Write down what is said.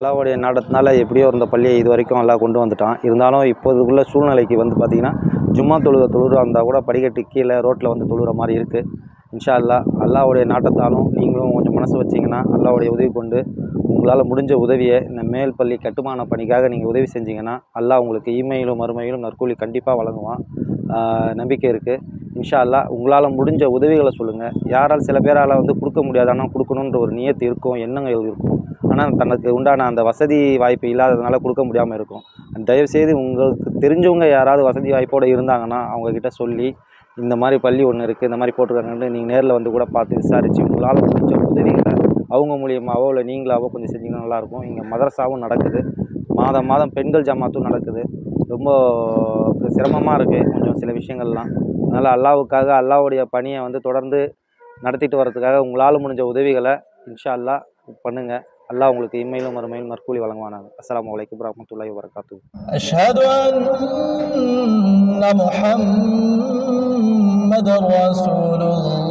அல்லாஹ்வுடைய நாட்டத்தினால எப்படியோ இந்த பள்ளியை இது வரைக்கும் அல்லாஹ் கொண்டு வந்துட்டான். இருந்தாலும் இப்போதுக்குள்ள சூழ்நிலைக்கு வந்து பார்த்திங்கன்னா, ஜும்மா தொழுக இருந்தால் கூட படிக்கட்டு கீழே ரோட்டில் வந்து தொழுகிற மாதிரி இருக்குது. இன்ஷா அல்லாஹ் அல்லாஹ்வுடைய நாட்டத்தாலும் நீங்களும் கொஞ்சம் மனசு வச்சிங்கன்னா, அல்லாஹ்வுடைய உதவி கொண்டு உங்களால் முடிஞ்ச உதவியை இந்த மேல் பள்ளி கட்டுமான பணிக்காக நீங்கள் உதவி செஞ்சீங்கன்னா, அல்லாஹ் உங்களுக்கு இம்மையிலும் மறுமையிலும் நற்கூலி கண்டிப்பாக வழங்குவான். நம்பிக்கை இருக்குது. இன்ஷா அல்லாஹ் உங்களால் முடிஞ்ச உதவிகளை சொல்லுங்கள். யாரால் சில பேரால் வந்து கொடுக்க முடியாது, ஆனால் கொடுக்கணுன்ற ஒரு நியத்து இருக்கும், எண்ணங்கள் இருக்கும். ஆனால் தனக்கு உண்டான அந்த வசதி வாய்ப்பு இல்லாததுனால கொடுக்க முடியாமல் இருக்கும். தயவுசெய்து உங்களுக்கு தெரிஞ்சவங்க யாராவது வசதி வாய்ப்போடு இருந்தாங்கன்னா அவங்கக்கிட்ட சொல்லி, இந்த மாதிரி பள்ளி ஒன்று இருக்குது, இந்த மாதிரி போட்டிருக்காங்கன்னு நீங்கள் நேரில் வந்து கூட பார்த்து விசாரித்து உங்களால் முடிஞ்ச உதவிகளை அவங்க மூலியமாகவோ இல்லை நீங்களாவோ கொஞ்சம் செஞ்சிங்கன்னா நல்லாயிருக்கும். இங்கே மதரசாவும் நடக்குது, மாதம் மாதம் பெண்கள் ஜமாத்தும் நடக்குது. ரொம்ப சிரமமாக இருக்குது கொஞ்சம் சில விஷயங்கள்லாம். அதனால் அல்லாஹ்வுக்காக அல்லாஹ்வுடைய பணியை வந்து தொடர்ந்து நடத்திட்டு வர்றதுக்காக உங்களால் முடிஞ்ச உதவிகளை இன்ஷா அல்லாஹ் பண்ணுங்கள். அல்லாஹ் உங்களுக்கு இம்மையிலும் மறுமையிலும் நற்கூலி வழங்குவானாங்க. அஸ்ஸலாமு அலைக்கும் வரஹ்மத்துல்லாஹி வபரகாத்துஹு. அஷ்ஹது அன்ன முஹம்மதர் ரசூலுல்லாஹ்.